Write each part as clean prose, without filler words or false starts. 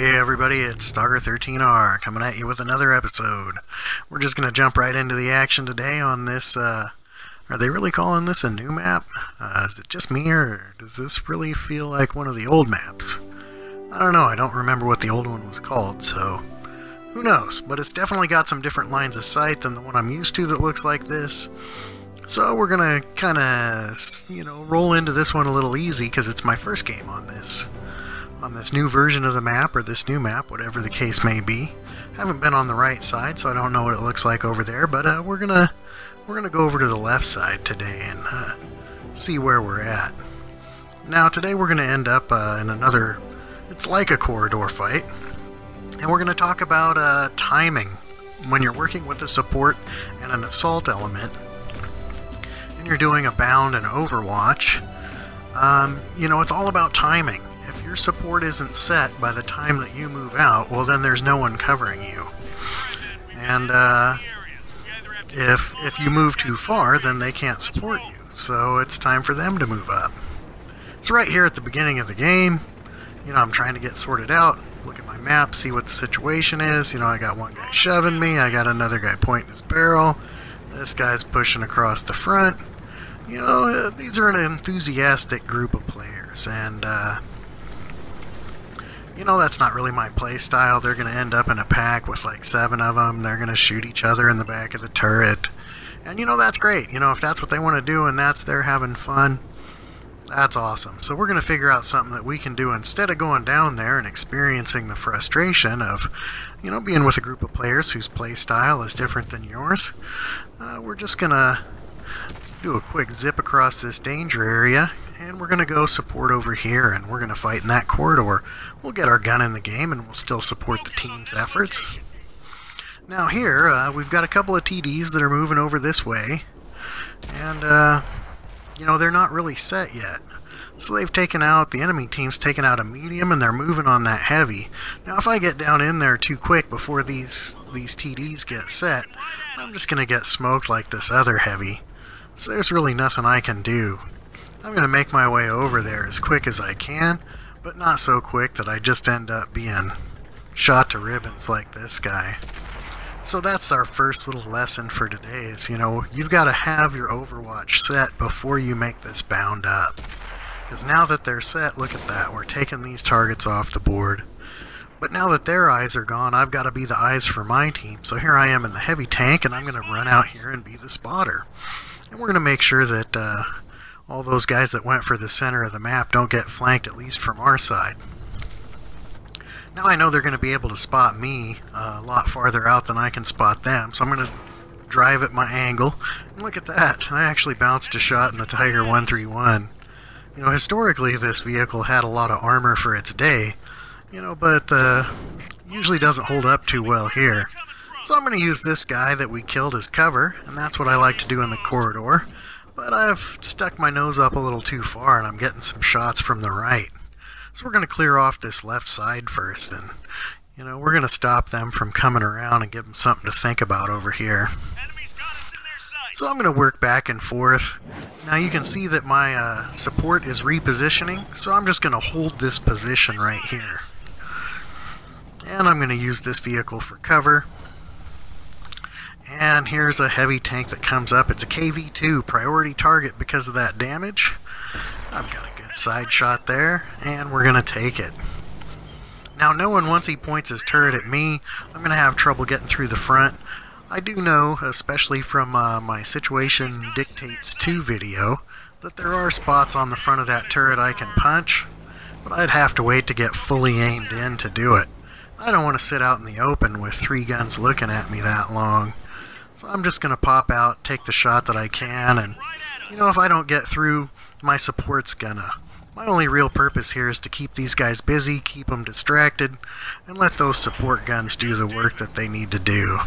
Hey everybody, it's Stalker13R coming at you with another episode. We're just going to jump right into the action today on this, are they really calling this a new map? Is it just me, or does this really feel like one of the old maps? I don't know, I don't remember what the old one was called, so who knows? But it's definitely got some different lines of sight than the one I'm used to that looks like this. So we're going to kind of, roll into this one a little easy because it's my first game on this new version of the map, or this new map, whatever the case may be. Haven't been on the right side, so I don't know what it looks like over there, but we're gonna go over to the left side today and see where we're at. Now today we're gonna end up in another, it's like a corridor fight, and we're gonna talk about timing when you're working with a support and an assault element, and you're doing a bound and overwatch. It's all about timing. If your support isn't set by the time that you move out, well then there's no one covering you. And if you move too far, then they can't support you. So it's time for them to move up. So right here at the beginning of the game, I'm trying to get sorted out, look at my map, see what the situation is. I got one guy shoving me, I got another guy pointing his barrel, this guy's pushing across the front. These are an enthusiastic group of players, and that's not really my play style. They're going to end up in a pack with like 7 of them. They're going to shoot each other in the back of the turret. And that's great. If that's what they want to do and that's they're having fun, that's awesome. So we're going to figure out something that we can do instead of going down there and experiencing the frustration of, being with a group of players whose play style is different than yours. We're just going to do a quick zip across this danger area, and we're going to go support over here, and we're going to fight in that corridor. We'll get our gun in the game, and we'll still support the team's efforts. Now here, we've got a couple of TDs that are moving over this way, and, they're not really set yet. So they've taken out, the enemy team's taken out a medium, and they're moving on that heavy. Now if I get down in there too quick before these TDs get set, I'm just going to get smoked like this other heavy. So there's really nothing I can do. I'm going to make my way over there as quick as I can, but not so quick that I just end up being shot to ribbons like this guy. So that's our first little lesson for today is, you've got to have your Overwatch set before you make this bound up. Because now that they're set, look at that, we're taking these targets off the board. But now that their eyes are gone, I've got to be the eyes for my team. So here I am in the heavy tank, and I'm going to run out here and be the spotter. And we're going to make sure that all those guys that went for the center of the map don't get flanked, at least from our side. Now I know they're going to be able to spot me a lot farther out than I can spot them, so I'm going to drive at my angle. And look at that, I actually bounced a shot in the Tiger 131. Historically this vehicle had a lot of armor for its day, but usually doesn't hold up too well here. So I'm going to use this guy that we killed as cover, and that's what I like to do in the corridor. But I've stuck my nose up a little too far, and I'm getting some shots from the right. So we're going to clear off this left side first, and, we're going to stop them from coming around and give them something to think about over here. So I'm going to work back and forth. Now you can see that my support is repositioning, so I'm just going to hold this position right here. And I'm going to use this vehicle for cover. And here's a heavy tank that comes up. It's a KV-2, priority target because of that damage. I've got a good side shot there, and we're going to take it. Now knowing once he points his turret at me, I'm going to have trouble getting through the front. I do know, especially from my Situation Dictates 2 video, that there are spots on the front of that turret I can punch, but I'd have to wait to get fully aimed in to do it. I don't want to sit out in the open with 3 guns looking at me that long. So I'm just going to pop out, take the shot that I can, and, if I don't get through, my support's gonna. My only real purpose here is to keep these guys busy, keep them distracted, and let those support guns do the work that they need to do.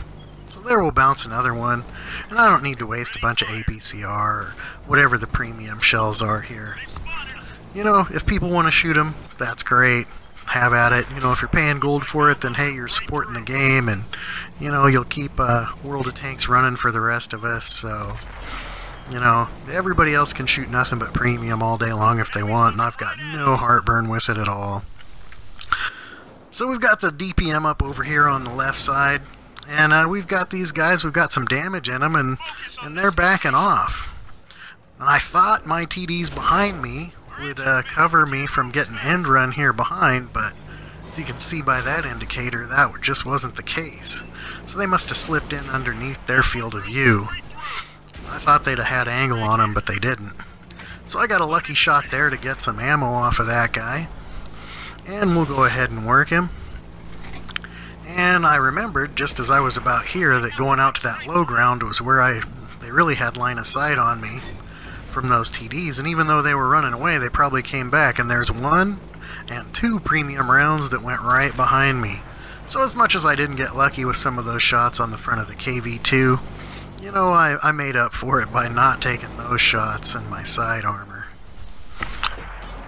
So there we'll bounce another one, and I don't need to waste a bunch of APCR or whatever the premium shells are here. If people want to shoot them, that's great. Have at it. If you're paying gold for it, then hey, you're supporting the game, and you'll keep World of Tanks running for the rest of us. So everybody else can shoot nothing but premium all day long if they want, and I've got no heartburn with it at all. So we've got the DPM up over here on the left side, and we've got these guys, we've got some damage in them, and they're backing off. And I thought my TDs behind me would cover me from getting end run here behind, but as you can see by that indicator, that just wasn't the case. So they must have slipped in underneath their field of view. I thought they'd have had angle on them, but they didn't. So I got a lucky shot there to get some ammo off of that guy. And we'll go ahead and work him. And I remembered, just as I was about here, that going out to that low ground was where they really had line of sight on me from those TDs. And even though they were running away, they probably came back. And there's 1 and 2 premium rounds that went right behind me. So as much as I didn't get lucky with some of those shots on the front of the KV-2, you know, I made up for it by not taking those shots in my side armor.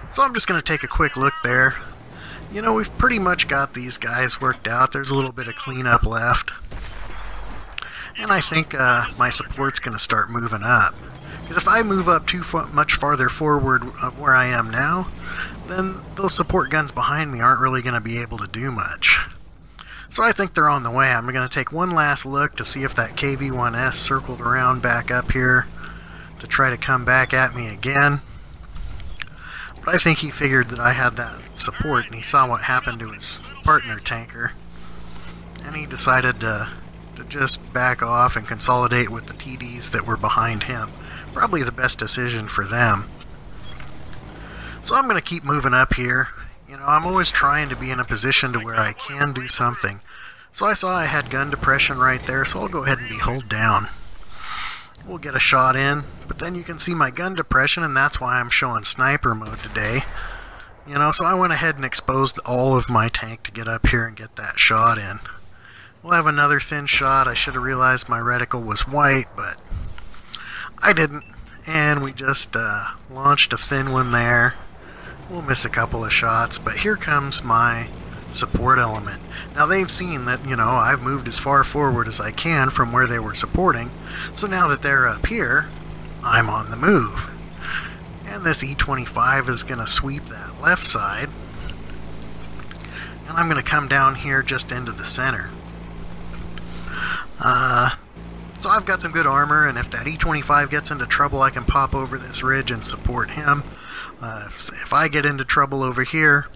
So I'm just going to take a quick look there. You know, we've pretty much got these guys worked out. There's a little bit of cleanup left. And I think my support's going to start moving up. Because if I move up too much farther forward of where I am now, then those support guns behind me aren't really going to be able to do much. So I think they're on the way. I'm going to take one last look to see if that KV-1S circled around back up here to try to come back at me again. But I think he figured that I had that support, and he saw what happened to his partner tanker, and he decided to just back off and consolidate with the TDs that were behind him. Probably the best decision for them. So I'm going to keep moving up here. You know, I'm always trying to be in a position to where I can do something. So I saw I had gun depression right there, so I'll go ahead and be hold down. We'll get a shot in, but then you can see my gun depression, and that's why I'm showing sniper mode today. You know, so I went ahead and exposed all of my tank to get up here and get that shot in. We'll have another thin shot. I should have realized my reticle was white, but I didn't. And we just launched a thin one there. We'll miss a couple of shots, but here comes my support element. Now they've seen that, you know, I've moved as far forward as I can from where they were supporting, so now that they're up here, I'm on the move. And this E25 is going to sweep that left side, and I'm going to come down here just into the center. So I've got some good armor, and if that E25 gets into trouble, I can pop over this ridge and support him. If I get into trouble over here,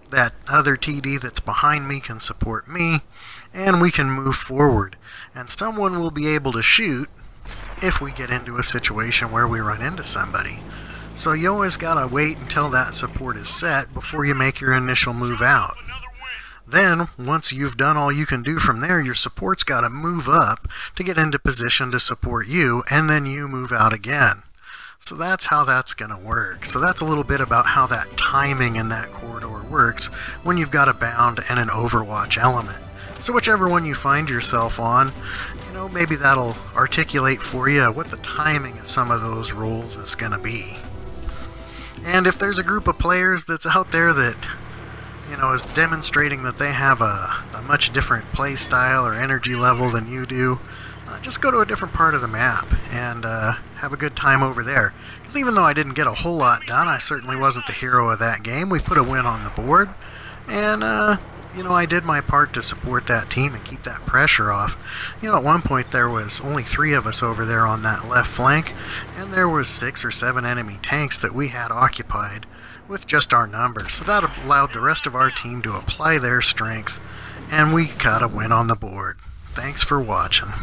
that other TD that's behind me can support me, and we can move forward. And someone will be able to shoot if we get into a situation where we run into somebody. So you always gotta wait until that support is set before you make your initial move out. Then, once you've done all you can do from there, your support's gotta move up to get into position to support you, and then you move out again. So that's how that's going to work. So that's a little bit about how that timing in that corridor works when you've got a bound and an overwatch element. So whichever one you find yourself on, you know, maybe that'll articulate for you what the timing of some of those roles is going to be. And if there's a group of players that's out there that, you know, is demonstrating that they have a much different play style or energy level than you do, just go to a different part of the map and have a good time over there. Because even though I didn't get a whole lot done, I certainly wasn't the hero of that game. We put a win on the board, and you know, I did my part to support that team and keep that pressure off. You know, at one point there was only 3 of us over there on that left flank, and there was 6 or 7 enemy tanks that we had occupied with just our numbers. So that allowed the rest of our team to apply their strength, and we got a win on the board. Thanks for watching.